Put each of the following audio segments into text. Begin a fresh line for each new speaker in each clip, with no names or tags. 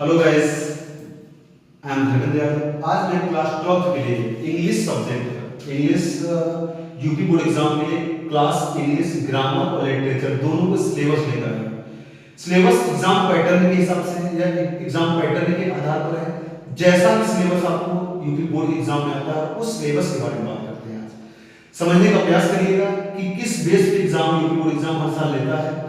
Hello guys, I am Dharmendra Yadav. आज मैं class 12 के लिए English subject English UP board exam के लिए क्लास इंग्लिश ग्रामर और लिटरेचर दोनों को सिलेबस लेकर आया। सिलेबस एग्जाम पैटर्न के हिसाब से या एग्जाम पैटर्न के आधार पर है। जैसा भी सिलेबस आपको यूपी बोर्ड एग्जाम में आता है उस सिलेबस के बारे में बात करते हैं। आज समझने का प्रयास करिएगा कि किस बेस पे एग्जाम यूपी बोर्ड एग्जाम हर साल लेता है।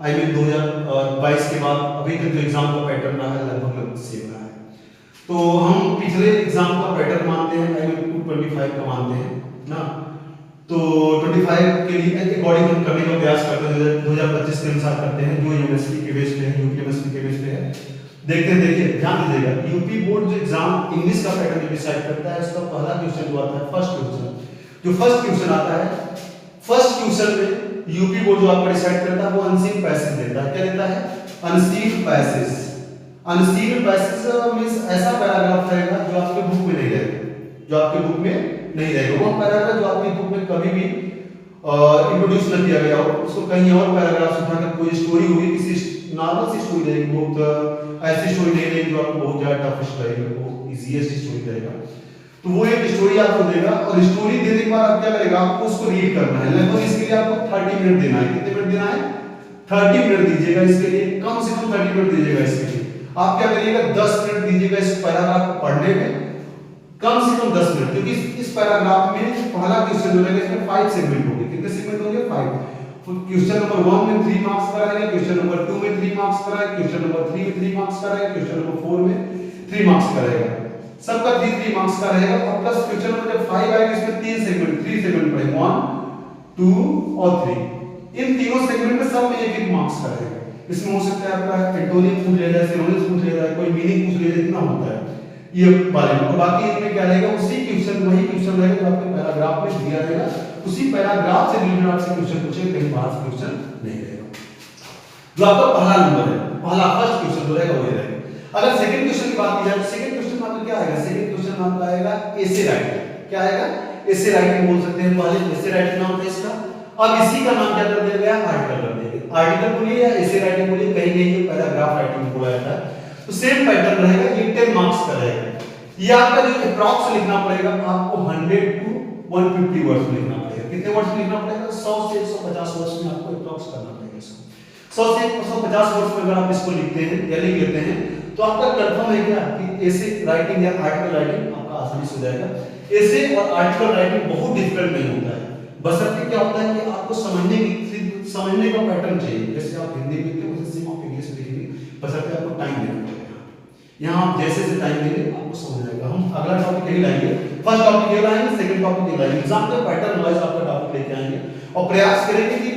आई मीन 2022 के बाद अभी तक जो एग्जाम का पैटर्न रहा है लगभग सेम रहा है। तो हम पिछले एग्जाम का पैटर्न मानते हैं, आई मीन 225 का मानते हैं ना। तो 25 के लिए अकॉर्डिंग हम करने का प्रयास करते हैं, 2025 के अनुसार करते हैं जो यूनिवर्सिटी के बेस पे है, यूपी यूनिवर्सिटी के बेस पे है। देखिए ध्यान दीजिएगा, यूपी बोर्ड जो एग्जाम इंग्लिश का पैटर्न डिसाइड करता है, इसका पहला क्वेश्चन जो आता है फर्स्ट क्वेश्चन आता है। फर्स्ट क्वेश्चन में यूपी बोर्ड जो आपका डिसाइड करता है वो अनसीन पैसेज देता है। क्या देता है? Unseen passage. Unseen passage means ऐसा पैराग्राफ रहेगा जो आपके बुक में नहीं रहेगा, वो पैराग्राफ जो आपकी बुक में कभी भी इंट्रोड्यूस न किया गया हो, उसको कहीं और पैराग्राफ उठाकर कोई स्टोरी होगी, किसी नॉर्मल सी स्टोरी रहेगी, बहुत ऐसी स्टोरी नहीं रहेगी जो आपको बहुत ज्यादा टफेस्ट रहेगी, वो इजीएस्ट स्टोरी रहेगा। तो वो एक स्टोरी आपको देगा और स्टोरी देने के बाद आप क्या करेगा, आपको उसको रीड करना है। लगभग इसके लिए आपको 30 मिनट देना है। कितने मिनट देना है? 30 मिनट दीजिएगा इसके लिए, कम से कम 30 मिनट दीजिएगा इसके लिए। आप क्या करिएगा, 10 मिनट दीजिएगा इस पैराग्राफ को पढ़ने में, कम से कम 10 मिनट, क्योंकि इस पैराग्राफ में पहला क्वेश्चन जो रहेगा इसमें 5 सेगमेंट होंगे। कितने सेगमेंट होंगे? 5। क्वेश्चन नंबर 1 में 3 मार्क्स का रहेगा, क्वेश्चन नंबर 2 में 3 मार्क्स का रहेगा, क्वेश्चन नंबर 3 में 3 मार्क्स का रहेगा, क्वेश्चन नंबर 4 में 3 मार्क्स का रहेगा। सबका 3 मार्क्स का रहेगा। और प्लस क्वेश्चन नंबर जब 5 आएगा इसमें 3 सेगमेंट पड़ेंगे, 1 2 और 3। इन तीनों सेगमेंट में सब में 1 मार्क्स का रहेगा। इसमें हो सकता है आपका एंटोनिम पूछ लिया जाए, सिनोनिम्स पूछ लिया जाए, कोई मीनिंग पूछ लिया जाए, इतना होता है ये बारे में। और बाकी इनमें क्या रहेगा, वही क्वेश्चन रहेगा जो आपके पैराग्राफ में दिया रहेगा, उसी पैराग्राफ से रिलेटेड आपसे क्वेश्चन पूछे, कहीं बाहर से क्वेश्चन नहीं रहेगा। जो आपका पहला नंबर है, फर्स्ट क्वेश्चन जो रहेगा वो ये रहेगा। अगर सेकंड क्वेश्चन की बात की जाए तो सेकंड क्वेश्चन में आपका क्या आएगा? सेकंड क्वेश्चन आपका आएगा एसे राइटिंग। क्या आएगा? एसे राइटिंग बोल सकते हैं, पहले एसे राइटिंग नाम था इसका। अब इसी का नाम क्या कर दिया गया? आर्टिकल कर दिया गया। आर्टिकल बोलिए या एसे राइटिंग बोलिए, कहीं कहीं पैराग्राफ राइटिंग बोला जाता है। तो सेम पैटर्न रहेगा, ये 10 मार्क्स का रहेगा। ये आपका जो अप्रॉक्स लिखना पड़ेगा आपको 100 to 150 वर्ड्स में लिखना पड़ेगा। कितने वर्ड्स में लिखना पड़ेगा? 100 से 150 वर्ड्स में आपको अप्रॉक्स करना पड़ेगा इसको। 100 से 150 वर्ड्स में अगर आप इसको लिखते हैं या लिख लेते हैं तो आपका कंफर्म है क्या कि ऐसे राइटिंग या आर्टिकल राइटिंग आपका आसानी से हो जाएगा। ऐसे और आर्टिकल राइटिंग बहुत डिफिकल्ट नहीं होता है, बशर्ते क्या होता है कि आपको समझने का पैटर्न चाहिए। जैसे आप हिंदी में लिखते हो वैसे सेम आप इंग्लिश में लिखेंगे, बशर्ते आपको टाइम देना पड़ेगा। यहाँ आप जैसे टाइम देंगे आपको समझ आएगा। हम अगला टॉपिक यही लाएंगे, फर्स्ट टॉपिक ये लाएंगे, सेकंड टॉपिक ये लाएंगे। एग्जाम के पैटर्न वाइज आपका टॉपिक लेके आएंगे और प्रयास करेंगे कि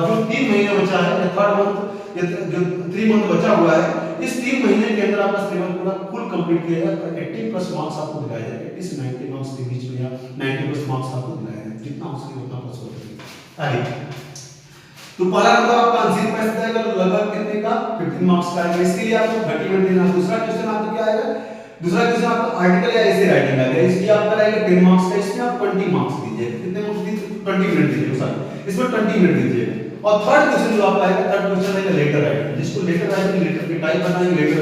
जो 3 महीने बचा है या थर्ड मंथ जो 3 मंथ बचा हुआ है, इस 3 महीने के अंदर आपका सिलेबस पूरा फुल कंप्लीट किया जाए और 80+ मार्क्स आपको दिलाए जाएंगे। 80 से 90 मार्क्स के बीच में या 90+ मार्क्स आपको दिलाए जाएंगे, जितना हो सके उतना प्रयास करेंगे। आगे तो पहला नंबर आपका आंसर पैसेज आएगा, तो लगभग कितने का? 15 मार्क्स का आएगा। इसके लिए आपको 30 मिनट देना। दूसरा क्वेश्चन आपका क्या आएगा? दूसरा क्वेश्चन आपका आर्टिकल या ऐसे राइटिंग आएगा, इसलिए आपका रहेगा 10 मार्क्स का। इसमें आप 20 मार्क्स दीजिए। कितने मार्क्स दीजिए? 20 मिनट दीजिए, सॉरी इसमें 20 मिनट दीजिए। और थर्ड क्वेश्चन जो आपका आएगा, थर्ड क्वेश्चन रहेगा लेटर राइटिंग, जिसको लेटर राइटिंग, लेटर की टाइप बताएंगे। लेटर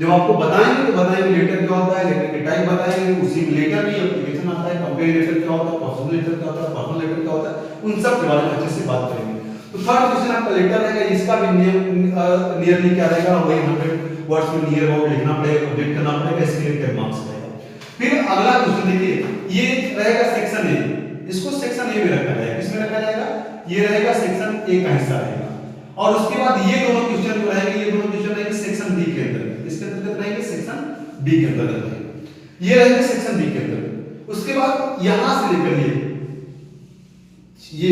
जब आपको बताएंगे तो बताएंगे लेटर क्या होता है, लेटर की टाइप बताएंगे, उसी में लेटर भी एप्लीकेशन आता है, कंप्लेंट लेटर क्या होता है, पर्सनल लेटर क्या होता है, पर्सनल लेटर क्या होता है, उन सब के बारे में अच्छे से बात करेंगे। तो थर्ड क्वेश्चन आपका लेटर रहेगा, इसका भी नियरली क्या रहेगा, वही 100 वर्ड्स में नियर वर्ड लिखना पड़ेगा, कंप्लीट करना पड़ेगा, इसके लिए 10 मार्क्स रहेगा। फिर अगला क्वेश्चन देखिए, ये रहेगा सेक्शन ए, इसको सेक्शन ए में रखा जाएगा। किसमें रखा जाएगा? ये रहेगा सेक्शन ए का हिस्सा रहेगा। और उसके बाद ये दोनों क्वेश्चन जो रहेंगे, ये दोनों क्वेश्चन रहेंगे सेक्शन बी के अंदर। इसके अंतर्गत रहेंगे सेक्शन बी के अंतर्गत रहेंगे, ये रहेंगे सेक्शन बी के अंदर। उसके बाद यहां से लेकर ये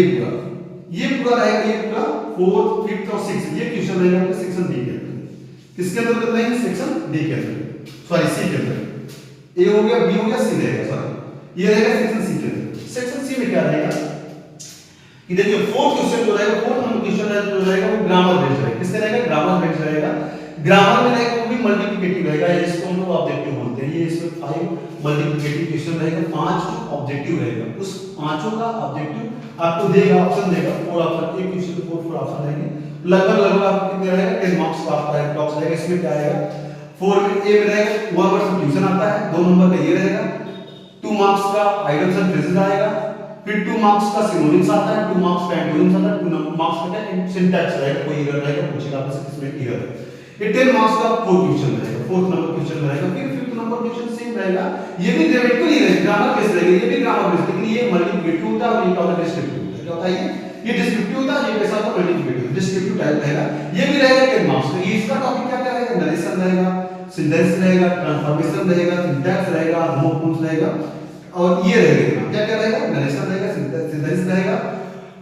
पूरा रहेगा, ये पूरा 4th 5th और 6th ये क्वेश्चन रहेगा आपका सेक्शन डी के अंदर। किसके अंदर रहेंगे? सेक्शन डी के अंदर, सॉरी सी के अंदर। ए हो गया, बी हो गया, सी रहेगा, सॉरी ये रहेगा सेक्शन सी के अंदर। सेक्शन सी में क्या रहेगा कि देखिए 4th क्वेश्चन जो रहेगा, 4th नंबर क्वेश्चन जो रहेगा वो ग्रामर बेस्ड रहेगा। किससे रहेगा? ग्रामर बेस्ड रहेगा। ग्रामर में रहेगा वो भी मल्टीप्लिकेटिव रहेगा, जिसको हम लोग ऑब्जेक्टिव बोलते हैं। ये इसमें 5 मल्टीप्लिकेटिव क्वेश्चन रहेगा, 5 ऑब्जेक्टिव रहेगा। उस पांचों का ऑब्जेक्टिव आपको देगा, ऑप्शन देगा, 4 ऑप्शन, एक क्वेश्चन 4 ऑप्शन रहेंगे। लगभग आपको कितने रहेगा? 10 मार्क्स का आपका अप्रॉक्स रहेगा। इसमें क्या आएगा? 4 में ए में रहेगा 1 वर्ड सब्स्टिट्यूशन आता है, 2 नंबर का ये रहेगा, 2 मार्क्स का आइटम्स एंड फ्रेजेस आएगा, फिर 2 मार्क्स का सिनोनिम्स आता है, 2 मार्क्स का एंटोनिम्स आता है, 2 मार्क्स का क्या सिंटैक्स रहेगा, कोई एरर रहेगा, पूछेगा आपसे किसमें एरर है। ये 10 मार्क्स का 4 क्वेश्चन रहेगा, 4th नंबर क्वेश्चन रहेगा। फिर 5th नंबर क्वेश्चन सेम रहेगा, ये भी ग्रामेटिकल ही रहेगा, ग्रामर बेस्ड रहेगा, ये भी ग्रामर बेस्ड, लेकिन ये मल्टीप्लिकेटिव होता है और ये क्या होता है डिस्क्रिप्टिव होता है। क्या होता है ये डिस्क्रिप्टिव होता है, ये कैसा होता है मल्टीप्लिकेटिव, डिस्क्रिप्टिव टाइप रहेगा। ये भी रहेगा 10 मार्क्स का। इसका टॉपिक क्या क्या रहेगा, नरेशन रहेगा, सिंटेक्स रहेगा, ट्रांसफॉर्मेशन रहेगा, सिंटैक्स रहेगा, होमोफोन्स रहेगा और ये रहेगा क्या क्या रहेगा, नरेशन रहेगा, सिंटेक्स रहेगा,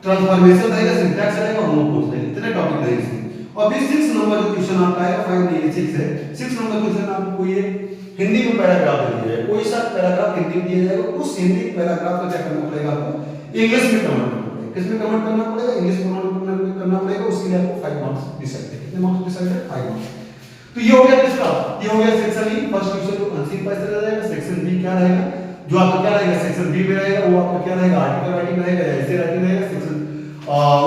ट्रांसफॉर्मेशन रहेगा, सिंटैक्स रहेगा, होमोफोन्स रहेगा, इतने टॉपिक रहेंगे इसमें। और फिर 6 नंबर जो क्वेश्चन आपका आएगा, 5 नहीं 6 है, 6 नंबर क्वेश्चन आपको ये हिंदी में पैराग्राफ दे दिया है, कोई सा पैराग्राफ हिंदी में दिया जाएगा, उस हिंदी पैराग्राफ को क्या करना पड़ेगा आपको इंग्लिश में कन्वर्ट करना पड़ेगा। किसमें कन्वर्ट करना पड़ेगा, इंग्लिश में कन्वर्ट करना पड़ेगा। उसके लिए आपको 5 मार्क्स डिसाइड है, कितने मार्क्स डिसाइड है 5 मार्क्स। तो ये हो गया किसका, ये हो गया सेक्शन ई, फर्स्ट क्वेश्चन को आंसर पैसे रहेगा। सेक्शन बी क्या रहेगा, जो आपका क्या रहेगा, सेक्शन बी में रहेगा वो आपका क्या रहेगा, आर्टिकल राइटिंग रहेगा, ऐसे राइटिंग रहेगा। सेक्शन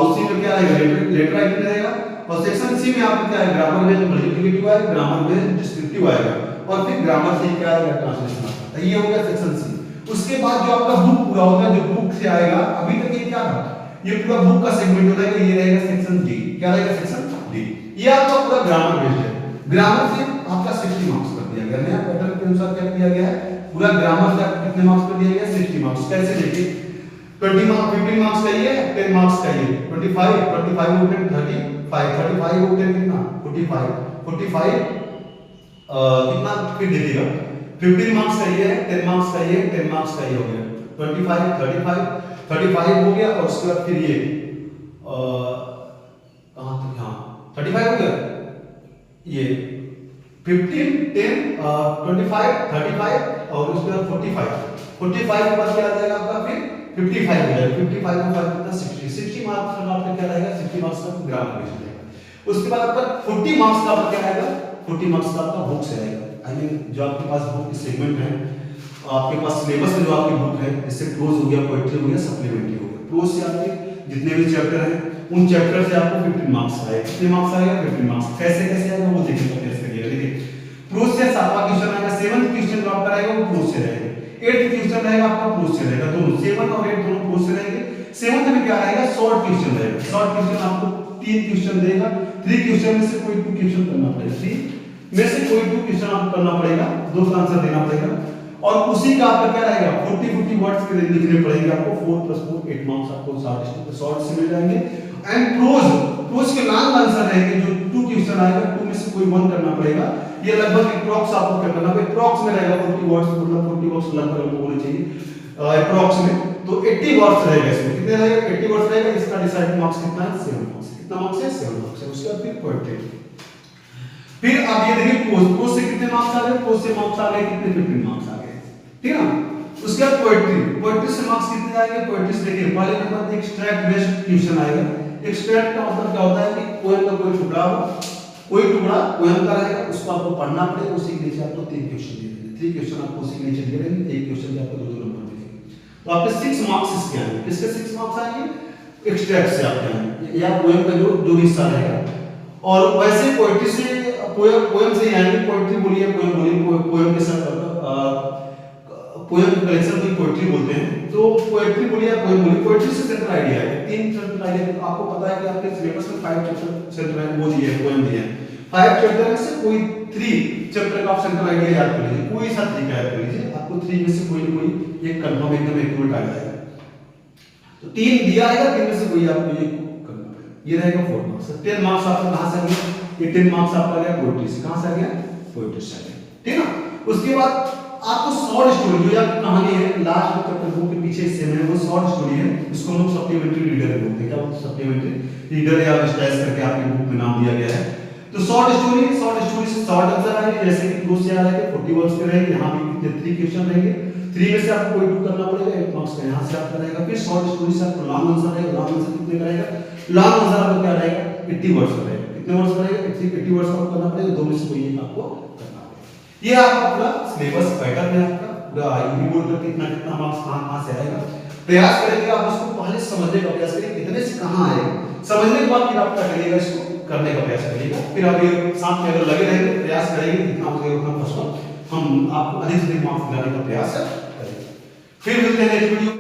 उसी में क्या रहेगा, लेटर राइटिंग रहेगा। और सेक्शन सी में आपका क्या है, ग्रामर बेस्ड मल्टीप्लिकेटिव आएगा, ग्रामर बेस्ड डिस्क्रिप्टिव आएगा और फिर ग्रामर से क्या आएगा, ट्रांसलेशन आता है। ये हो गया सेक्शन सी। उसके बाद जो आपका बुक पूरा होगा, जो बुक से आएगा, अभी तक ये क्या था, ये पूरा बुक का सेगमेंट हो जाएगा, ये रहेगा सेक्शन डी। क्या रहेगा, सेक्शन डी। ये आपका पूरा ग्रामर बेस्ड है। ग्रामर से आपका 60 मार्क्स कर दिया गया, नया पैटर्न के अनुसार क्या किया गया है, पूरा ग्रामर से आपको कितने मार्क्स कर दिया गया, 60 मार्क्स। कैसे देखिए, 20 मार्क्स 15 मार्क्स का ये, 10 मार्क्स का ये, 25 25 हो गए 35 35 हो गए कितना 45 45 कितना, फिर देखिएगा 15 मार्क्स का ये है, 10 मार्क्स का ये, 10 मार्क्स का ये हो गया 25 35 हो गया। और उसके बाद फिर ये कहां तक, हां 35 हो गया, ये 15 10 25 35 और उसके बाद 45 के बाद क्या आ जाएगा आपका, फिर 55 हो जाएगा। 55 को 5 कितना 60 मार्क्स का आपका क्या रहेगा, 60 मार्क्स का ग्रामर बेस्ड रहेगा। उसके बाद आपका 40 मार्क्स का आपका क्या आएगा, 40 मार्क्स का आपका बुक से आएगा। आई मीन जो आपके पास बुक की सेगमेंट है, आपके पास सिलेबस में जो आपकी बुक है, जैसे प्रोज हो गया, पोएट्री हो गया, सप्लीमेंट्री हो गया। प्रोज से आपके जितने भी चैप्टर हैं, उन चैप्टर से आपको 15 मार्क्स आएगा। कितने मार्क्स आएगा, 15 मार्क्स। कैसे कैसे आएगा वो देखिए, कैसे करिएगा। देखिए प्रोज से 7वां क्वेश्चन आएगा, 7th क्वेश्चन जो आपका रहेगा वो प्रोज से रहेगा, 8th क्वेश्चन रहेगा आपका प्रोज से रहेगा, दोनों 7 और 8 दोनों प्रोज से रहेंगे। 7th में क्या रहेगा, शॉर्ट क्वेश्चन रहेगा। शॉर्ट क्वेश्चन आपको 3 क्वेश्चन देगा, 3 क्वेश्चन में से कोई 2 क्वेश्चन करना पड़ेगा, 3 में से कोई 2 क्वेश्चन आपको करना पड़ेगा, 2 का आंसर देना पड़ेगा। और उसी का आपका क्या रहेगा, 40 वर्ड्स के लिखने पड़ेंगे आपको, 4 + 4 8 मार्क्स आपको शॉर्ट से मिल जाएंगे। एंड प्रोज के लॉन्ग आंसर रहेंगे, जो 2 क्वेश्चन आएगा, 2 में से कोई 1 करना पड़ेगा। ये लगभग अप्रॉक्स आपको क्या करना है, अप्रॉक्स में रहेगा 40 वर्ड्स, मतलब 40 वर्ड्स लगभग आपको होने चाहिए अप्रॉक्स में। तो 80 वर्ड्स रहेगा इसमें, कितने रहेगा, 80 वर्ड्स रहेगा। इसका डिसाइडिंग मार्क्स कितना है, 7 मार्क्स। कितना मार्क्स है, 7 मार्क्स है। उसके बाद फिर पोएट्री। फिर आप ये देखिए प्रोज से कितने मार्क्स आ गए, प्रोज से मार्क्स आ गए कितने, 15 मार्क्स आ गए, ठीक है ना। उसके बाद पोएट्री से मार्क्स कितने आएंगे, पोएट्री से देखिए पहले नंबर एक्सट्रैक्ट बेस्ड क्वेश्चन आएगा। एक्सट्रैक्ट का मतलब क्या होता है कि पोएम का कोई टुकड़ा हो, कोई टुकड़ा पोएम का रहेगा, उसको आपको पढ़ना पड़ेगा। उसी के नीचे आपको 3 क्वेश्चन दिए जाएंगे, 3 क्वेश्चन आपको उसी के नीचे दिए जाएंगे, एक क्वेश्चन के आपको 2 नंबर मिलेंगे। तो आपके 6 मार्क्स इसके आएंगे। किसके 6 मार्क्स आएंगे, एक्सट्रैक्ट से आपके आएंगे, या पोएम का जो हिस्सा रहेगा। और वैसे पोएट्री से पोएम से ही आएंगे। पोएट्री बोलिए, पोएम बोलिए, पोएम के साथ पोएम कलेक्शन को पोएट्री बोलते हैं। तो पोएट्री बोलिए, पोएम बोलिए, पोएट्री से सेंट्रल आइडिया है, 3 सेंट्रल आइडिया। आपको पता है कि आपके सिलेबस में 5 चैप्टर सेंट्रल है, वो दिए हैं, पोएम दिए हैं। 5 चैप्टर में से कोई 3 चैप्टर का आप सेंट्रल आइडिया याद कर लीजिए, कोई सा तरीका याद कर लीजिए, आपको 3 में से कोई ना कोई एक कंफर्म एकदम एक्यूरेट आ जाएगा। तो 3 दिया आएगा, 3 में से कोई आपको ये करना पड़ेगा। ये रहेगा 4 मार्क्स। 10 मार्क्स आपका कहां से आ गया, ये 10 मार्क्स आपका आ गया पोएट्री से। कहां से आ गया, पोएट्री से आ गया, ठीक है ना। उसके बाद आपको शॉर्ट स्टोरी, जो आपकी कहानी है लास्ट में चैप्टर 2 के पीछे हिस्से में, वो शॉर्ट स्टोरी है। इसको हम सप्लीमेंट्री रीडर बोलते हैं। क्या बोलते हैं, सप्लीमेंट्री रीडर या स्टाइल करके आपकी बुक में नाम दिया गया है। तो शॉर्ट स्टोरी से शॉर्ट आंसर आएंगे, जैसे कि प्रोज से आ रहे थे 40 वर्ड्स के रहेंगे, यहां भी 3 क्वेश्चन रहेंगे, 3 में से आपको कोई 2 करना पड़ेगा, 1 मार्क्स का यहां से आपका रहेगा। फिर शॉर्ट स्टोरी से आपको लॉन्ग आंसर रहेगा, लॉन्ग आंसर कितने का रहेगा, लॉन्ग आंसर आपका क्या रहेगा, 80 वर्ड्स का रहेगा। कितने वर्ड्स का रहेगा, 80 वर्ड्स का करना पड़ेगा, 2 में से कोई एक आपको करना पड़ेगा। ये आपका पूरा सिलेबस पैटर्न है आपका पूरा। यूपी बोर्ड का कितना मार्क्स कहां से आएगा, प्रयास करेंगे आप उसको पहले समझने का प्रयास करेंगे, कितने से कहां आएगा, समझने के बाद फिर आप क्या करिएगा, इसको करने का प्रयास करिएगा। फिर आप ये साथ में अगर लगे रहेंगे, प्रयास करेंगे जितना हो सके उतना प्रश्न हम आपको अधिक से अधिक मार्क्स दिलाने का प्रयास करेंगे। फिर मिलते हैं नेक्स्ट वीडियो।